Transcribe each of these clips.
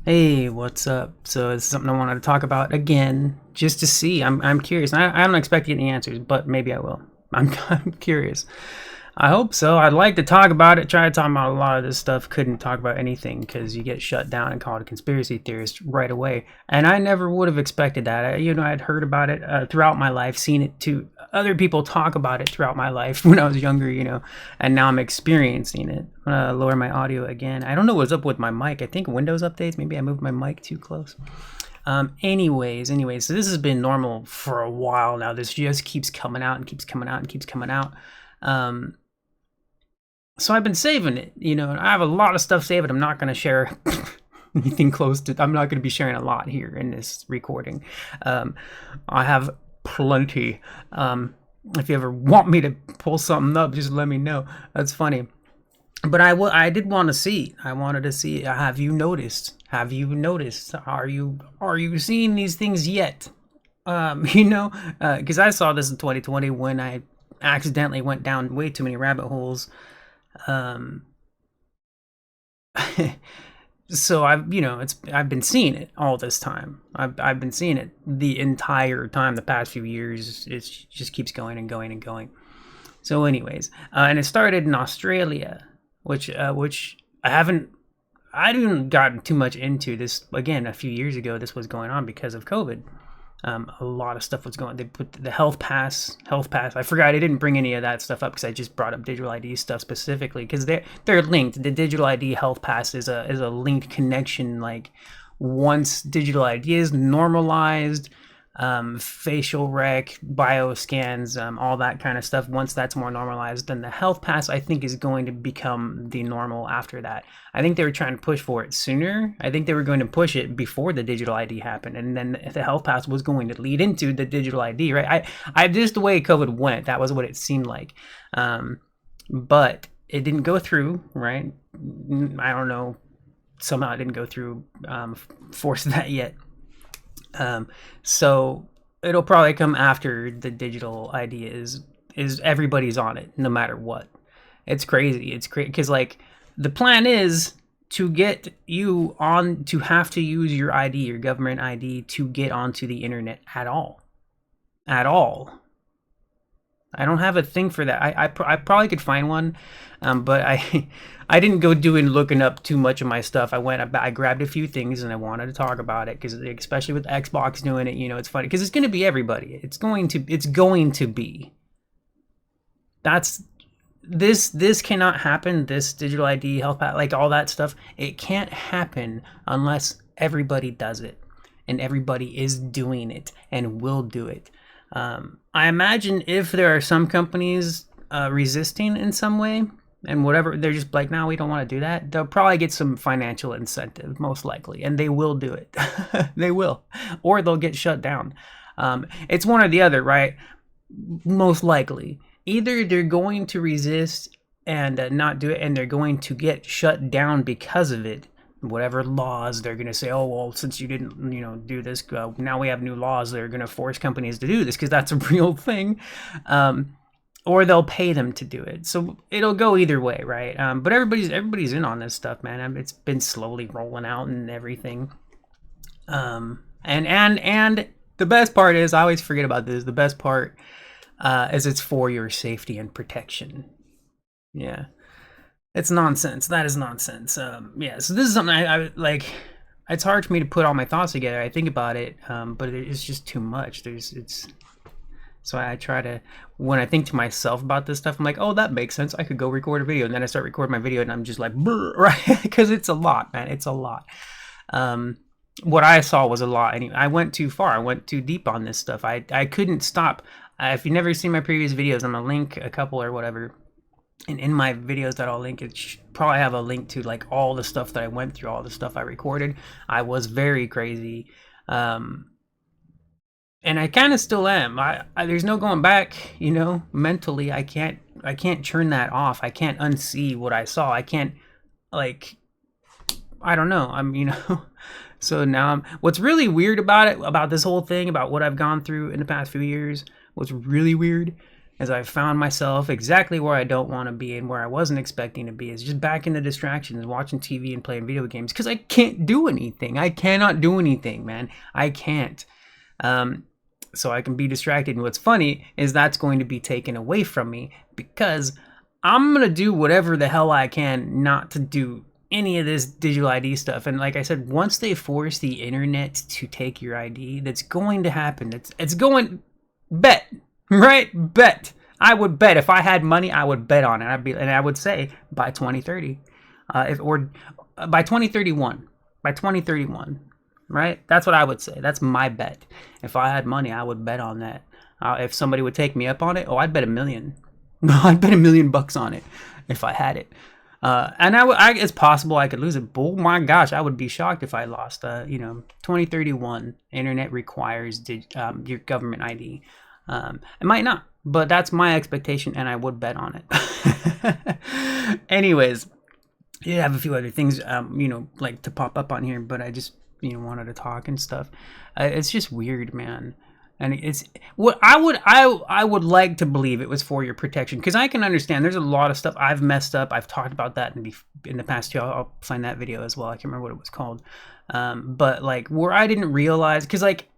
Hey, what's up? So it's something I wanted to talk about again, just to see. I'm curious. I don't expect to get any answers, but maybe I will. I'm curious. I hope so. I'd like to talk about it. Try to talk about a lot of this stuff. Couldn't talk about anything because you get shut down and called a conspiracy theorist right away. And I never would have expected that. I'd heard about it throughout my life, seen it to other people talk about it throughout my life when I was younger, and now I'm experiencing it. I'm gonna lower my audio again. I don't know what's up with my mic. I think Windows updates. Maybe I moved my mic too close. Anyways, so this has been normal for a while now. This just keeps coming out and keeps coming out and keeps coming out. So I've been saving it, and I have a lot of stuff saved. I'm not going to share anything close to, I'm not going to be sharing a lot here in this recording. I have plenty. If you ever want me to pull something up, just let me know. That's funny. But I did want to see. I wanted to see. Have you noticed? Have you noticed? Are you seeing these things yet? Because I saw this in 2020 when I accidentally went down way too many rabbit holes. So I've been seeing it all this time. I've been seeing it the entire time. The past few years, it just keeps going and going and going. So anyways, and it started in Australia, which I didn't gotten too much into this. Again, a few years ago, this was going on because of COVID. A lot of stuff was going. They put the health pass. I forgot I didn't bring any of that stuff up because I just brought up digital ID stuff specifically because they're linked. The digital ID health pass is a linked connection. Like once digital ID is normalized, facial rec, bioscans, all that kind of stuff. Once that's more normalized, then the health pass I think is going to become the normal after that. I think they were trying to push for it sooner. I think they were going to push it before the digital ID happened, and then the health pass was going to lead into the digital ID, right? I just the way COVID went, that was what it seemed like, but it didn't go through, right? I don't know. Somehow it didn't go through. Force that yet. So it'll probably come after the digital ID is everybody's on it, no matter what. It's crazy. It's crazy because like the plan is to get you on to have to use your ID, your government ID, to get onto the internet at all. At all. I don't have a thing for that. I probably could find one, but I didn't go doing looking up too much of my stuff. I grabbed a few things and I wanted to talk about it because especially with Xbox doing it, it's funny because it's going to be everybody. It's going to be. This cannot happen. This digital ID, health pass, like all that stuff, it can't happen unless everybody does it, and everybody is doing it and will do it. I imagine if there are some companies resisting in some way and whatever, they're just like, no, we don't want to do that. They'll probably get some financial incentive, most likely, and they will do it. They will, or they'll get shut down. It's one or the other, right? Most likely. Either they're going to resist and not do it, and they're going to get shut down because of it. Whatever laws they're going to say, oh well, since you didn't do this, now we have new laws that are going to force companies to do this because that's a real thing, or they'll pay them to do it. So it'll go either way, right? But everybody's in on this stuff, man. It's been slowly rolling out and everything. And the best part is, I always forget about this, the best part is it's for your safety and protection. Yeah. It's nonsense. That is nonsense. So this is something I like. It's hard for me to put all my thoughts together. I think about it, but it's just too much. So I try to, when I think to myself about this stuff, I'm like, oh, that makes sense. I could go record a video, and then I start recording my video, and I'm just like, right? Because it's a lot, man. It's a lot. What I saw was a lot. Anyway, I went too far. I went too deep on this stuff. I couldn't stop. If you've never seen my previous videos, I'm gonna link a couple or whatever. And in my videos that I'll link, it probably have a link to like all the stuff that I went through, all the stuff I recorded. I was very crazy. And I kind of still am. There's no going back, mentally. I can't turn that off. I can't unsee what I saw. I can't, like, I don't know. So now what's really weird about it, about this whole thing, about what I've gone through in the past few years, what's really weird as I found myself exactly where I don't want to be and where I wasn't expecting to be, is just back into distractions, watching TV and playing video games, because I can't do anything. I cannot do anything, man. I can't. So I can be distracted. And what's funny is that's going to be taken away from me, because I'm going to do whatever the hell I can not to do any of this digital ID stuff. And like I said, once they force the internet to take your ID, that's going to happen. It's going, bet, right? Bet. I would bet if I had money, I would bet on it. I would say by 2030, or by 2031, by 2031, right? That's what I would say. That's my bet. If I had money, I would bet on that. If somebody would take me up on it, I'd bet $1 million. I'd bet $1 million on it if I had it. And it's possible I could lose it. But oh my gosh, I would be shocked if I lost. 2031, internet requires your government ID. It might not, but that's my expectation, and I would bet on it. Anyways, I have a few other things, like to pop up on here, but I just, wanted to talk and stuff. It's just weird, man. And it's what I would like to believe it was for your protection, because I can understand there's a lot of stuff I've messed up. I've talked about that in the past too. I'll find that video as well. I can't remember what it was called. But like where I didn't realize, because like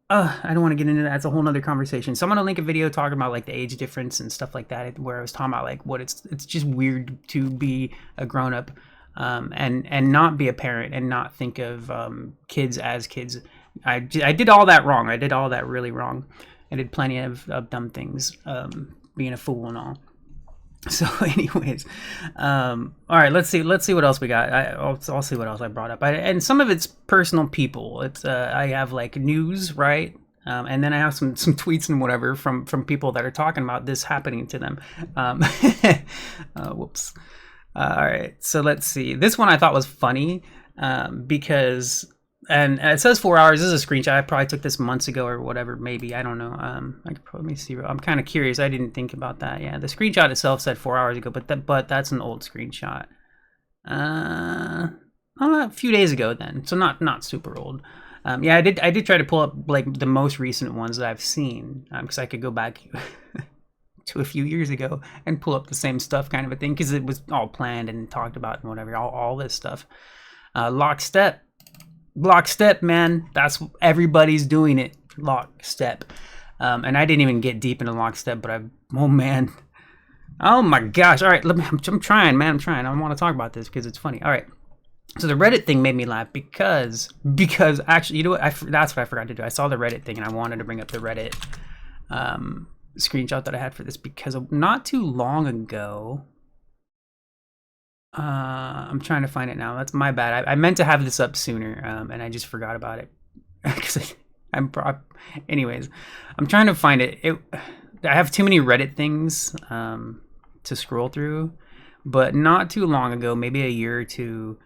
I don't want to get into that. It's a whole nother conversation. So I'm gonna link a video talking about like the age difference and stuff like that, where I was talking about like what it's just weird to be a grown up and not be a parent and not think of kids as kids. I did all that wrong. I did all that really wrong. I did plenty of dumb things, being a fool and all. So anyways, all right, let's see what else we got. I'll see what else I brought up. And some of it's personal people. It's I have like news, right? And then I have some tweets and whatever from people that are talking about this happening to them. Whoops. All right, so let's see. This one I thought was funny because. And it says 4 hours. This is a screenshot. I probably took this months ago or whatever. Maybe, I don't know. I could probably see. I'm kind of curious. I didn't think about that. Yeah, the screenshot itself said 4 hours ago, but that's an old screenshot. A few days ago then, so not super old. Yeah, I did try to pull up like the most recent ones that I've seen, because I could go back to a few years ago and pull up the same stuff, kind of a thing, because it was all planned and talked about and whatever. All this stuff. Lockstep, man. That's everybody's doing it. Lockstep. And I didn't even get deep into lockstep, but oh man. Oh my gosh. All right, I'm trying, man. I'm trying. I want to talk about this because it's funny. All right. So the Reddit thing made me laugh because actually, you know what? That's what I forgot to do. I saw the Reddit thing and I wanted to bring up the Reddit screenshot that I had for this, because not too long ago. I'm trying to find it now. That's my bad. I meant to have this up sooner, and I just forgot about it. Anyways, I'm trying to find it. I have too many Reddit things to scroll through, but not too long ago, maybe a year or two,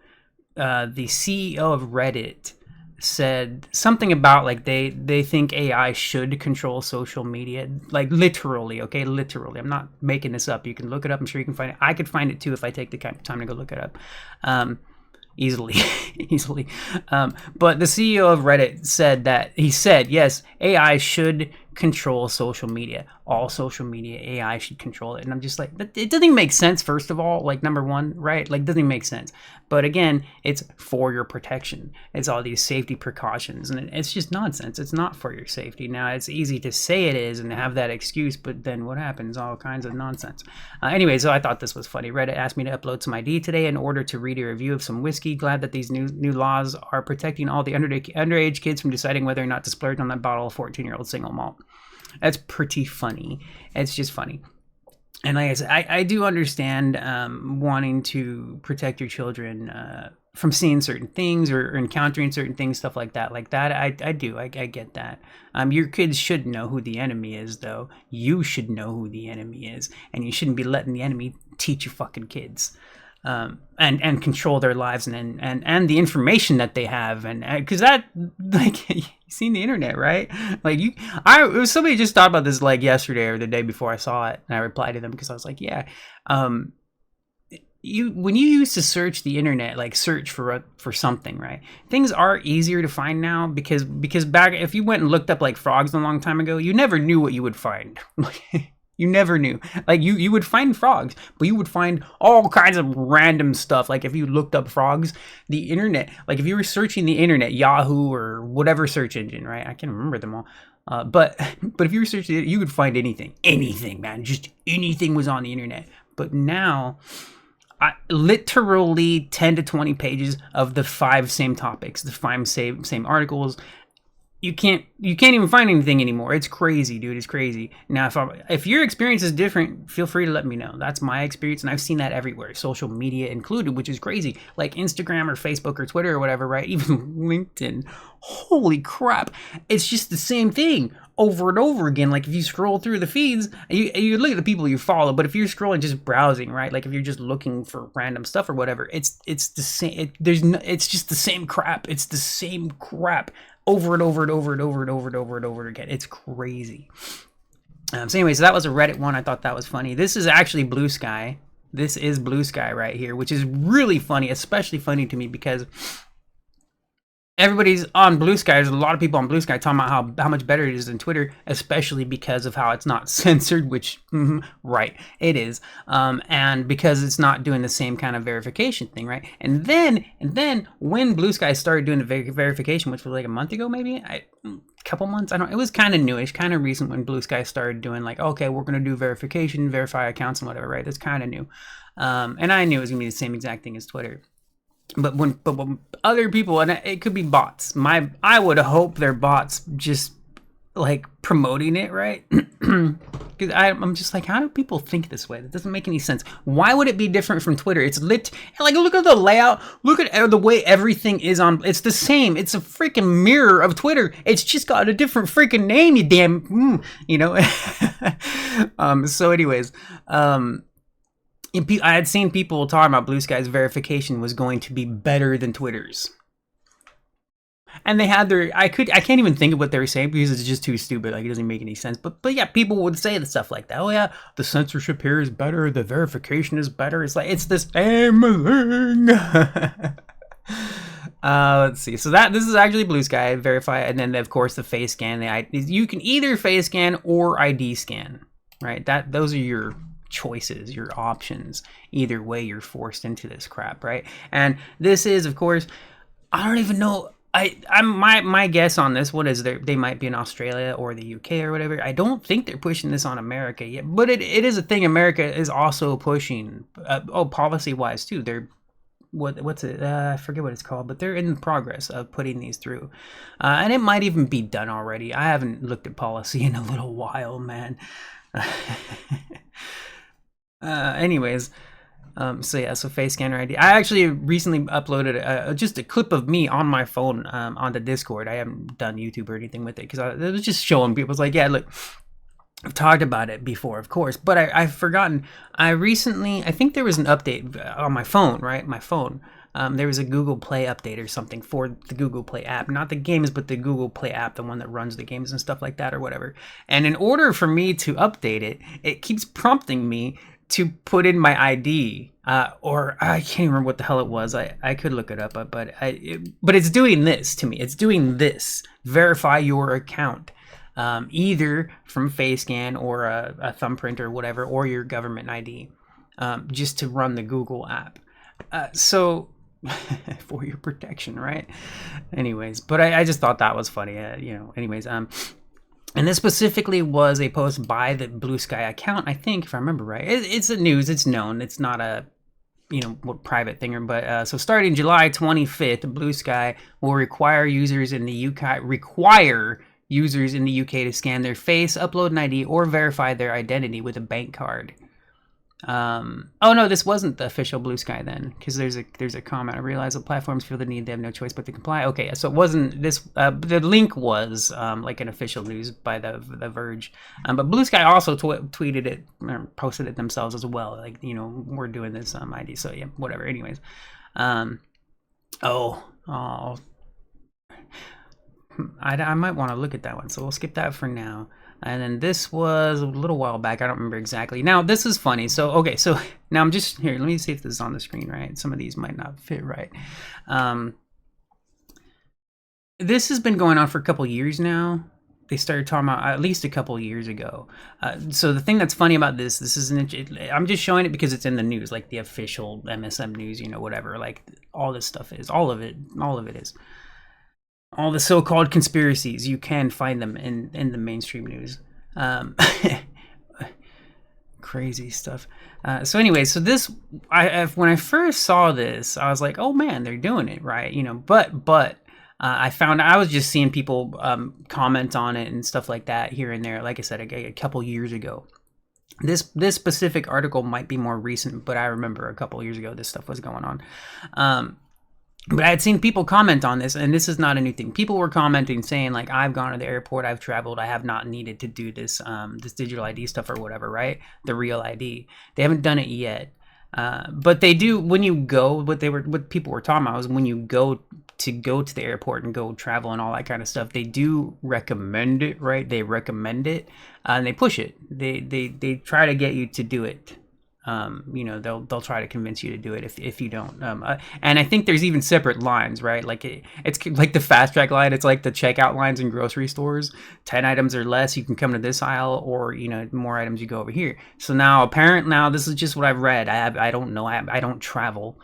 the CEO of Reddit said something about like they think AI should control social media, like literally. Okay, literally. I'm not making this up. You can look it up. I'm sure you can find it. I could find it too if I take the time to go look it up. Easily. But the CEO of Reddit said that yes, AI should control social media. All social media, AI should control it. And I'm just like, it doesn't even make sense, first of all. Like, number one, right? Like, doesn't even make sense. But again, it's for your protection. It's all these safety precautions. And it's just nonsense. It's not for your safety. Now, it's easy to say it is and have that excuse, but then what happens? All kinds of nonsense. Anyway, so I thought this was funny. Reddit asked me to upload some ID today in order to read a review of some whiskey. Glad that these new laws are protecting all the underage kids from deciding whether or not to splurge on that bottle of 14-year-old single malt. That's pretty funny. It's just funny. And like I said, I do understand wanting to protect your children from seeing certain things or encountering certain things, stuff like that. I do. I get that. Your kids should know who the enemy is, though. You should know who the enemy is. And you shouldn't be letting the enemy teach your fucking kids. And control their lives and the information that they have, and because that, like, you've seen the internet, right? Like somebody just thought about this like yesterday or the day before I saw it, and I replied to them because I was like, yeah, when you used to search the internet, like search for something, right? Things are easier to find now because back if you went and looked up like frogs a long time ago, you never knew what you would find. You never knew. Like you would find frogs, but you would find all kinds of random stuff. Like if you looked up frogs, the internet, like if you were searching the internet, Yahoo or whatever search engine, right? I can't remember them all. But if you were searching it, you could find anything, man. Just anything was on the internet. But now, literally 10 to 20 pages of the 5 same topics, the 5 same articles. You can't even find anything anymore. It's crazy, dude. It's crazy. Now, if your experience is different, feel free to let me know. That's my experience, and I've seen that everywhere, social media included, which is crazy. Like Instagram or Facebook or Twitter or whatever, right? Even LinkedIn. Holy crap! It's just the same thing over and over again. Like if you scroll through the feeds, you look at the people you follow, but if you're scrolling just browsing, right? Like if you're just looking for random stuff or whatever, it's the same. It's just the same crap. It's the same crap. Over and over and over and over and over and over and over again. It's crazy. So anyway, so that was a Reddit one. I thought that was funny. This is actually Blue Sky. This is Blue Sky right here, which is really funny, especially funny to me because everybody's on Blue Sky. There's a lot of people on Blue Sky talking about how much better it is than Twitter, especially because of how it's not censored, which, right, it is. And because it's not doing the same kind of verification thing, right? And then when Blue Sky started doing the verification, which was like a month ago, maybe, a couple months, I don't know. It was kind of newish, kind of recent when Blue Sky started doing like, okay, we're going to do verification, verify accounts and whatever, right? That's kind of new. And I knew it was going to be the same exact thing as Twitter. But when other people, and it could be bots, I would hope they're bots just like promoting it, right? Because I'm just like, how do people think this way? That doesn't make any sense. Why would it be different from Twitter? It's lit. Like, look at the layout. Look at the way everything is on. It's the same. It's a freaking mirror of Twitter. It's just got a different freaking name, you damn, So anyways, I had seen people talking about Blue Sky's verification was going to be better than Twitter's. And they had I can't even think of what they were saying because it's just too stupid. Like, it doesn't make any sense. But yeah, people would say the stuff like that. Oh yeah, the censorship here is better. The verification is better. It's like, it's the same thing. Let's see. So this is actually Blue Sky, verify. And then of course the face scan. You can either face scan or ID scan, right? Those are your choices, your options. Either way, you're forced into this crap, right? And this is, of course, I don't even know. My guess on this one is they might be in Australia or the UK or whatever. I don't think they're pushing this on America yet, but it is a thing America is also pushing. Policy wise too. They're what's it? I forget what it's called, but they're in progress of putting these through, and it might even be done already. I haven't looked at policy in a little while, man. Anyways, so face scanner ID. I actually recently uploaded just a clip of me on my phone onto Discord. I haven't done YouTube or anything with it because I was just showing people. It's like, yeah, look, I've talked about it before, of course, but I've forgotten. I think there was an update on my phone, right? My phone. There was a Google Play update or something for the Google Play app, not the games, but the Google Play app, the one that runs the games and stuff like that or whatever. And in order for me to update it, it keeps prompting me to put in my ID, or I can't remember what the hell it was. I could look it up, but it's doing this to me. It's doing this. Verify your account, either from face scan or a thumbprint or whatever, or your government ID, just to run the Google app. So for your protection, right? Anyways, but I just thought that was funny. Anyways, and this specifically was a post by the Blue Sky account, I think, if I remember right. It's a news. It's known. It's not a, private thing. But so starting July 25th, Blue Sky will require users in the UK to scan their face, upload an ID, or verify their identity with a bank card. Oh no, this wasn't the official Blue Sky then, because there's a comment. I realize the platforms feel the need; they have no choice but to comply. Okay, so it wasn't this. The link was like an official news by the Verge, but Blue Sky also tweeted it or posted it themselves as well. Like, we're doing this ID. So yeah, whatever. Anyways, I might want to look at that one, so we'll skip that for now. And then this was a little while back. I don't remember exactly. Now, this is funny. So, okay. So now I'm just here. Let me see if this is on the screen, right? Some of these might not fit right. This has been going on for a couple years now. they started talking about at least a couple years ago. So the thing that's funny about this isn't. I'm just showing it because it's in the news, like the official MSM news, whatever. Like all this stuff is, all of it is. All the so-called conspiracies, you can find them in the mainstream news. Crazy stuff. So anyway, so this, when I first saw this, I was like, oh man, they're doing it right, But I was just seeing people comment on it and stuff like that here and there. Like I said, a couple years ago. This specific article might be more recent, but I remember a couple years ago this stuff was going on. But I had seen people comment on this, and this is not a new thing. People were commenting saying, like, I've gone to the airport, I've traveled, I have not needed to do this this digital ID stuff or whatever, right? The real ID. They haven't done it yet. But they do, when you go, what people were talking about was when you go to the airport and go travel and all that kind of stuff, they do recommend it, right? They recommend it, and they push it. They try to get you to do it. They'll try to convince you to do it if you don't. And I think there's even separate lines, right? Like it's like the fast track line. It's like the checkout lines in grocery stores. 10 items or less, you can come to this aisle, or more items, you go over here. So now this is just what I've read. I don't know. I don't travel.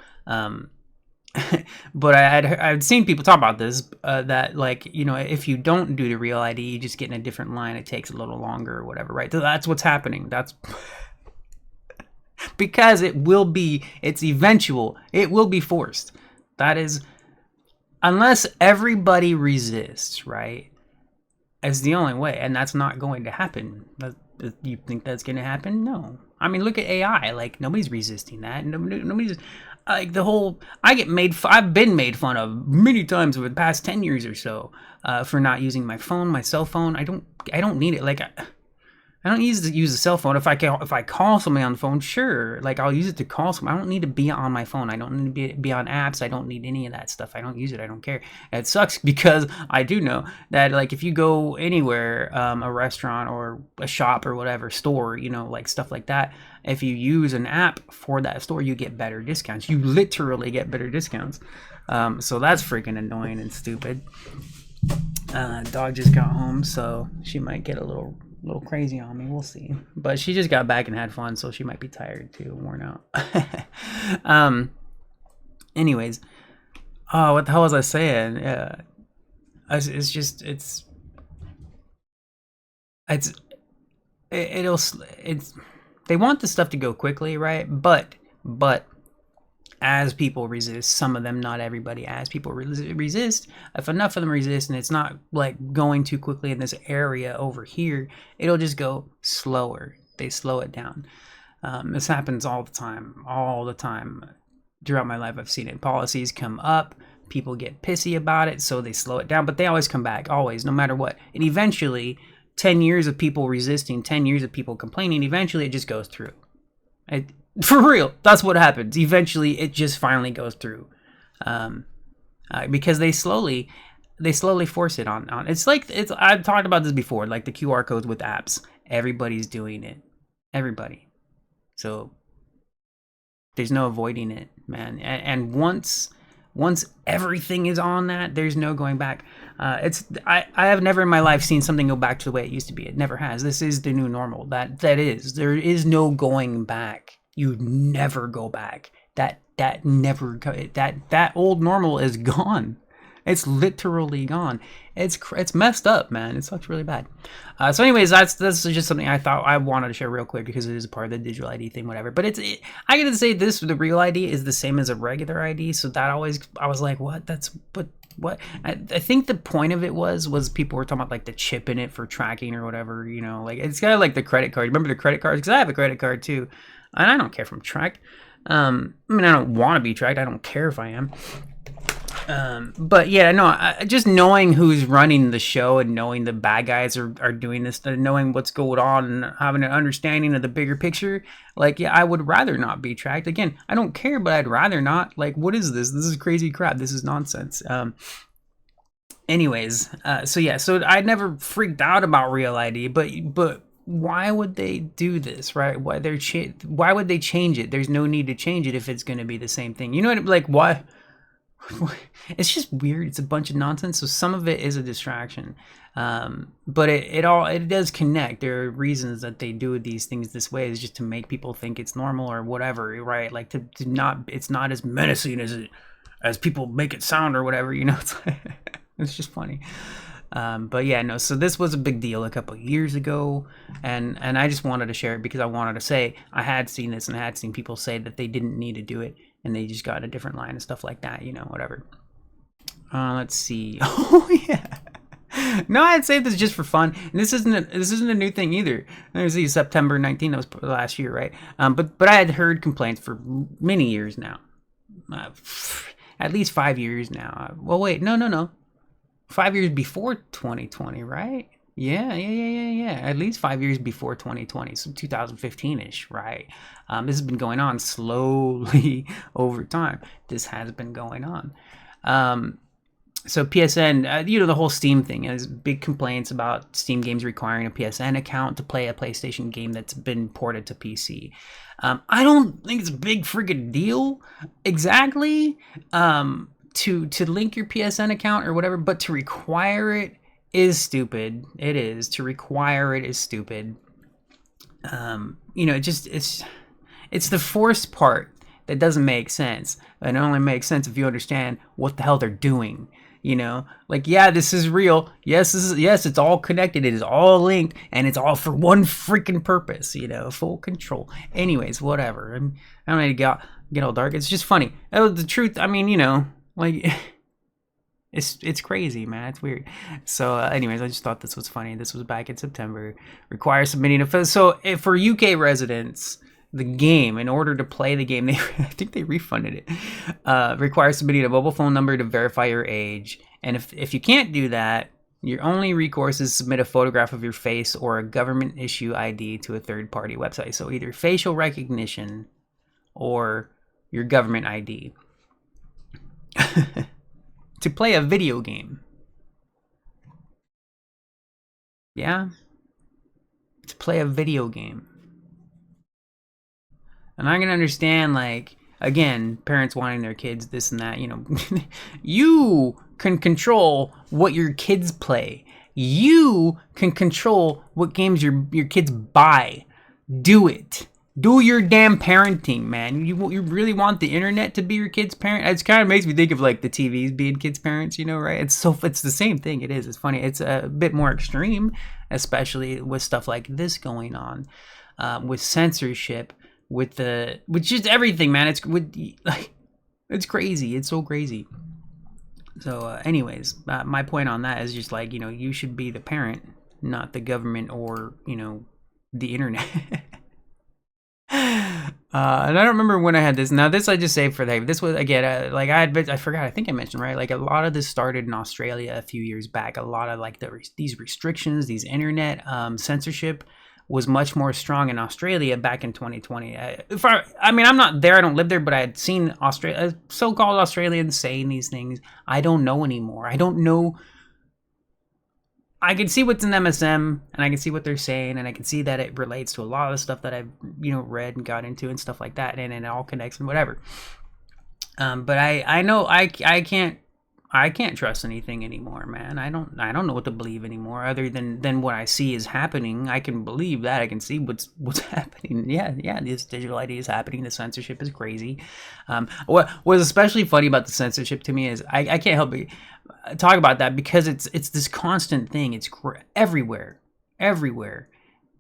But I'd seen people talk about this, that like, if you don't do the real ID, you just get in a different line. It takes a little longer or whatever, right? So that's what's happening. That's because it's eventual. It will be forced. That is, unless everybody resists, right? It's the only way, and that's not going to happen. You think that's going to happen? No. I mean, look at AI. Like, nobody's resisting that. Nobody's like I've been made fun of many times over the past 10 years or so for not using my cell phone. I don't need it. Like, I don't use a cell phone. If I call somebody on the phone, sure. Like, I'll use it to call someone. I don't need to be on my phone. I don't need to be on apps. I don't need any of that stuff. I don't use it. I don't care. And it sucks because I do know that, like, if you go anywhere, a restaurant or a shop or whatever, store, like stuff like that, if you use an app for that store, you get better discounts. You literally get better discounts. So that's freaking annoying and stupid. Dog just got home, so she might get a little crazy on me. We'll see. But she just got back and had fun, so she might be tired too, worn out. Anyways, what the hell was I saying? They want the stuff to go quickly, right? But as people resist, some of them, not everybody, as people resist, if enough of them resist and it's not like going too quickly in this area over here, it'll just go slower. They slow it down. This happens all the time. Throughout my life, I've seen it. Policies come up, people get pissy about it, so they slow it down, but they always come back, always, no matter what. And eventually, 10 years of people resisting, 10 years of people complaining, eventually it just goes through. For real, that's what happens. Eventually, it just finally goes through, because they slowly force it on. I've talked about this before, like the QR codes with apps. Everybody's doing it, everybody. So there's no avoiding it, man. And once everything is on that, there's no going back. I have never in my life seen something go back to the way it used to be. It never has. This is the new normal. There is no going back. You never go back. That old normal is gone. It's literally gone. It's messed up, man. It sucks really bad. So anyways, that's just something I thought I wanted to share real quick because it is a part of the digital ID thing, whatever. But I gotta say the real ID is the same as a regular ID. So that I was like, what? What? I think the point of it was people were talking about like the chip in it for tracking or whatever, like it's kind of like the credit card. Remember the credit cards? Because I have a credit card too. And I don't care if I'm tracked. I don't want to be tracked. I don't care if I am. But yeah, no, just knowing who's running the show and knowing the bad guys are doing this, knowing what's going on and having an understanding of the bigger picture, like, yeah, I would rather not be tracked. Again, I don't care, but I'd rather not. Like, what is this? This is crazy crap. This is nonsense. Anyways, so I never freaked out about Real ID, but why would they do this, right? Why would they change it? There's no need to change it if it's going to be the same thing. You know what? Like, why? it's just weird. It's a bunch of nonsense. So some of it is a distraction, but it does connect. There are reasons that they do these things this way, is just to make people think it's normal or whatever, right? Like to not, it's not as menacing as people make it sound or whatever. It's like, it's just funny. But yeah, no. So this was a big deal a couple of years ago, and I just wanted to share it because I wanted to say I had seen this and I had seen people say that they didn't need to do it and they just got a different line and stuff like that. Whatever. Let's see. Oh yeah. No, I had saved this just for fun. And this isn't a new thing either. There's the September 19th. That was last year, right? But I had heard complaints for many years now. At least 5 years now. Well, wait, no. 5 years before 2020, right? Yeah. At least 5 years before 2020, so 2015-ish, right? This has been going on slowly over time. This has been going on. So PSN, the whole Steam thing, has big complaints about Steam games requiring a PSN account to play a PlayStation game that's been ported to PC. I don't think it's a big friggin' deal exactly to link your PSN account or whatever, but to require it is stupid. It is. To require it is stupid. It's the forced part that doesn't make sense. And it only makes sense if you understand what the hell they're doing. Like, yeah, this is real. Yes, it's all connected. It is all linked, and it's all for one freaking purpose. Full control. Anyways, whatever. I don't need to get all dark. It's just funny. The truth. I mean, like, it's crazy, man. It's weird. So, anyways, I just thought this was funny. This was back in September. Requires submitting a so for UK residents, the game, in order to play the game, I think they refunded it, requires submitting a mobile phone number to verify your age. And if you can't do that, your only recourse is submit a photograph of your face or a government issue ID to a third-party website. So either facial recognition or your government ID to play a video game. Yeah, to play a video game. And I can understand, like, again, parents wanting their kids this and that, you can control what your kids play. You can control what games your kids buy. Do it. Do your damn parenting, man. You really want the internet to be your kid's parent? It kind of makes me think of, like, the TVs being kids' parents, right? It's the same thing. It is. It's funny. It's a bit more extreme, especially with stuff like this going on, with censorship. With just everything, man. It's crazy. It's so crazy. So anyways, my point on that is just like, you should be the parent, not the government or the internet. And I don't remember when I had this. Now this I just saved for this was again like I forgot. I think I mentioned, right, like a lot of this started in Australia a few years back. A lot of like these restrictions, these internet censorship was much more strong in Australia back in 2020. I mean, I'm not there. I don't live there, but I had seen so-called Australians saying these things. I don't know anymore. I don't know. I can see what's in MSM, and I can see what they're saying, and I can see that it relates to a lot of the stuff that I've read and got into and stuff like that, and it all connects and whatever. But I know I can't trust anything anymore, man. I don't know what to believe anymore, other than what I see is happening. I can believe that. I can see what's happening. Yeah, this digital ID is happening. The censorship is crazy. What was especially funny about the censorship to me is I can't help but talk about that because it's this constant thing. It's everywhere.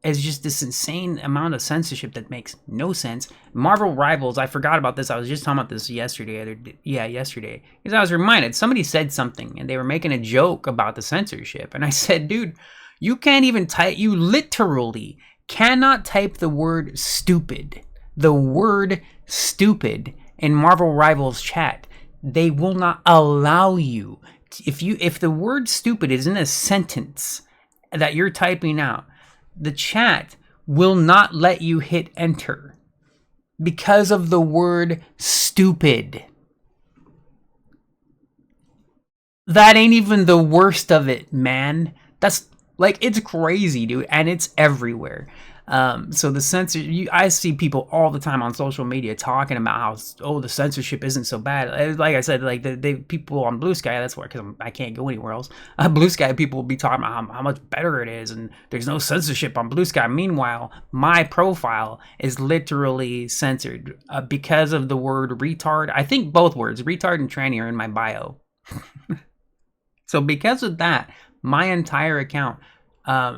It's just this insane amount of censorship that makes no sense. Marvel Rivals, I forgot about this. I was just talking about this yesterday. Because I was reminded, somebody said something, and they were making a joke about the censorship. And I said, dude, you can't even type, you literally cannot type the word stupid. The word stupid in Marvel Rivals chat. They will not allow you. If the word stupid is in a sentence that you're typing out, the chat will not let you hit enter because of the word stupid. That ain't even the worst of it, man. That's like, it's crazy, dude. And it's everywhere. So the censor, I see people all the time on social media talking about how, oh, the censorship isn't so bad. Like I said, like the people on Blue Sky, that's where, because I can't go anywhere else. Blue Sky people will be talking about how much better it is, and there's no censorship on Blue Sky. Meanwhile, my profile is literally censored because of the word retard. I think both words, retard and tranny, are in my bio. So because of that, my entire account,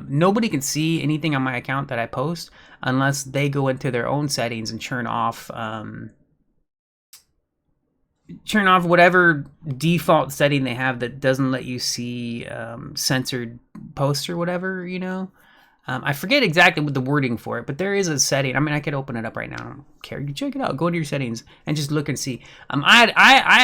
nobody can see anything on my account that I post unless they go into their own settings and turn off whatever default setting they have that doesn't let you see censored posts or whatever, you know. I forget exactly what the wording for it, but there is a setting. I mean, I could open it up right now. I don't care. You check it out. Go into your settings and just look and see. I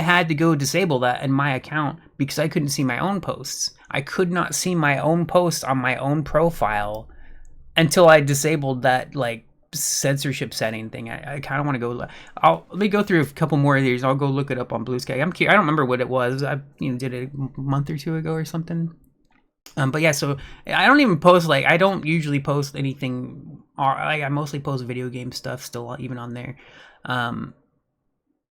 had to go disable that in my account because I couldn't see my own posts. I could not see my own posts on my own profile until I disabled that like censorship setting thing. I kind of want to go. Let me go through a couple more of these. I'll go look it up on Blue Sky. I'm curious. I don't remember what it was. I did it a month or two ago or something. But yeah, so I don't even post, like, I don't usually post anything, or like, I mostly post video game stuff still, even on there. And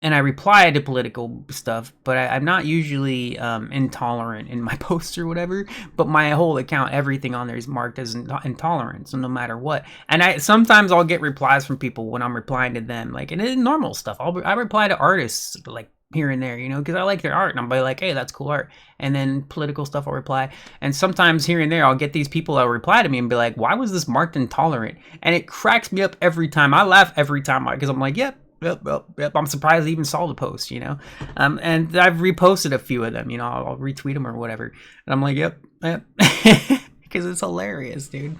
I reply to political stuff, but I'm not usually intolerant in my posts or whatever. But my whole account, everything on there is marked as intolerant, so no matter what. And sometimes I'll get replies from people when I'm replying to them, like, and it's normal stuff. I reply to artists, like, here and there, you know, because I like their art, and I'll be like, hey, that's cool art. And then political stuff I'll reply, and sometimes here and there I'll get these people that'll reply to me and be like, why was this marked intolerant? And it cracks me up every time. I laugh every time because I'm like, yep, I'm surprised I even saw the post, you know. And I've reposted a few of them, you know. I'll retweet them or whatever, and I'm like, yep because it's hilarious, dude.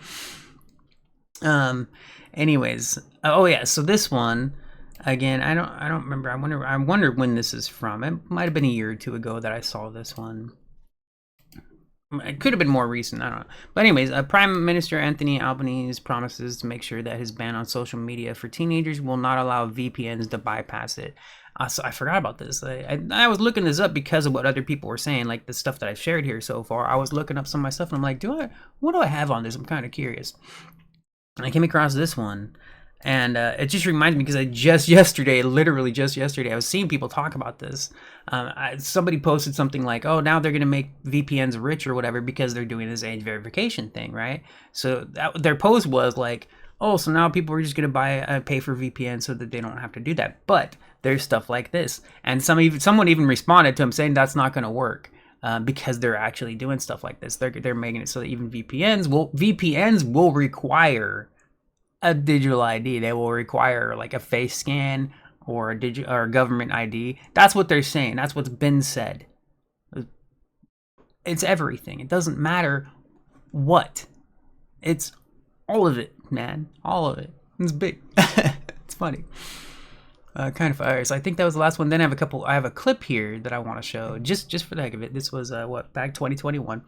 Anyways, oh yeah, so this one, again, I don't remember. I wonder when this is from. It might have been a year or two ago that I saw this one. It could have been more recent. I don't know. But anyways, Prime Minister Anthony Albanese promises to make sure that his ban on social media for teenagers will not allow VPNs to bypass it. So I forgot about this. I was looking this up because of what other people were saying, like the stuff that I've shared here so far. I was looking up some of my stuff, and I'm like, what do I have on this? I'm kind of curious. And I came across this one. And it just reminds me, because literally just yesterday, I was seeing people talk about this. Somebody posted something like, oh, now they're going to make VPNs rich or whatever because they're doing this age verification thing, right? So their post was like, oh, so now people are just going to pay for VPN so that they don't have to do that. But there's stuff like this. And someone even responded to him saying that's not going to work. Because they're actually doing stuff like this. They're making it so that even VPNs will require a digital ID. They will require like a face scan or a government ID. That's what they're saying. That's what's been said. It's everything. It doesn't matter what. It's all of it, man. All of it. It's big. It's funny. Kind of fire. So I think that was the last one. Then I have a clip here that I want to show just for the heck of it. This was back 2021.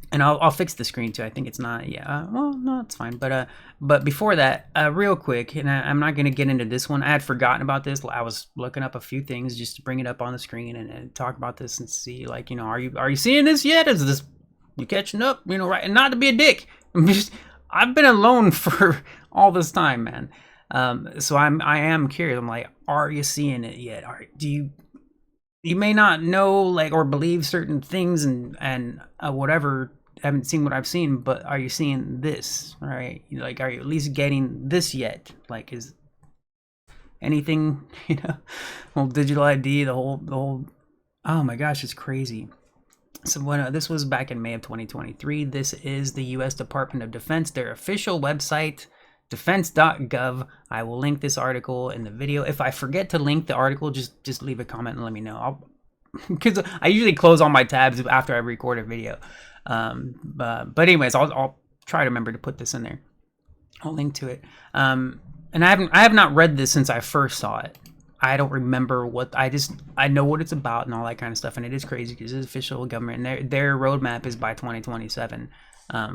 And I'll fix the screen too. I think it's not. Yeah. Well, no, it's fine. But before that, real quick, and I'm not gonna get into this one. I had forgotten about this. I was looking up a few things just to bring it up on the screen and talk about this and see, like, you know, are you seeing this yet? Is this you catching up? You know, right? And not to be a dick. I've been alone for all this time, man. So I am curious. I'm like, are you seeing it yet? You may not know, like, or believe certain things and whatever. Haven't seen what I've seen, but are you seeing this? All right, like, are you at least getting this yet? Like, is anything, you know, whole digital ID, the whole. Oh my gosh, it's crazy. So when this was back in May of 2023. This is the U.S. Department of Defense, their official website. Defense.gov. I will link this article in the video. If I forget to link the article, just leave a comment and let me know. Because I usually close all my tabs after I record a video. But anyways, I'll try to remember to put this in there. I'll link to it. And I have not read this since I first saw it. I don't remember I know what it's about and all that kind of stuff. And it is crazy because it's official government. And their roadmap is by 2027.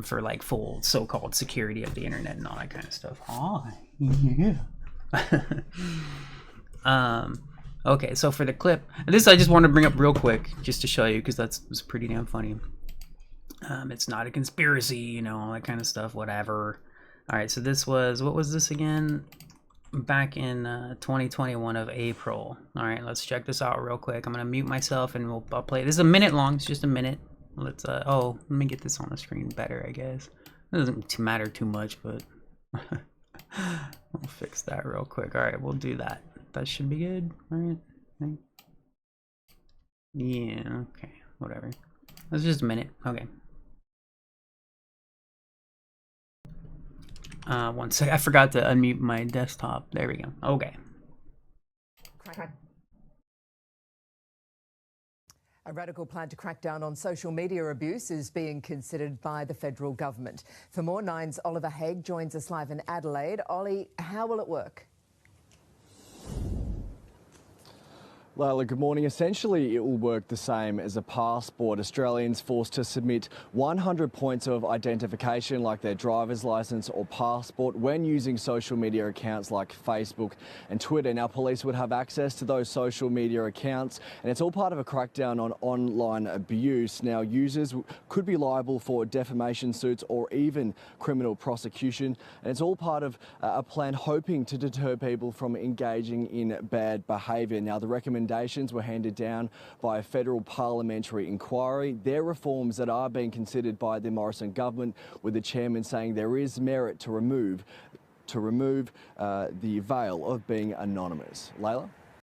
For like full so-called security of the internet and all that kind of stuff. Oh, yeah. Okay, so for the clip, this I just want to bring up real quick just to show you because it's pretty damn funny. It's not a conspiracy, you know, all that kind of stuff, whatever. All right, so this was, what was this again? Back in 2021 of April. All right, let's check this out real quick. I'm gonna mute myself and I'll play. This is a minute long. It's just a minute. Let's oh, let me get this on the screen better, I guess. It doesn't matter too much, but we'll fix that real quick. All right, we'll do that. That should be good. All right. Yeah. Okay. Whatever. That's just a minute. Okay. One sec. I forgot to unmute my desktop. There we go. Okay. A radical plan to crack down on social media abuse is being considered by the federal government. For more, Nine's Oliver Haig joins us live in Adelaide. Ollie, how will it work? Layla, good morning. Essentially, it will work the same as a passport. Australians forced to submit 100 points of identification like their driver's licence or passport when using social media accounts like Facebook and Twitter. Now, police would have access to those social media accounts, and it's all part of a crackdown on online abuse. Now, users could be liable for defamation suits or even criminal prosecution, and it's all part of a plan hoping to deter people from engaging in bad behaviour. Now, the recommendations were handed down by a federal parliamentary inquiry. They're reforms that are being considered by the Morrison government, with the chairman saying there is merit to remove the veil of being anonymous. Layla?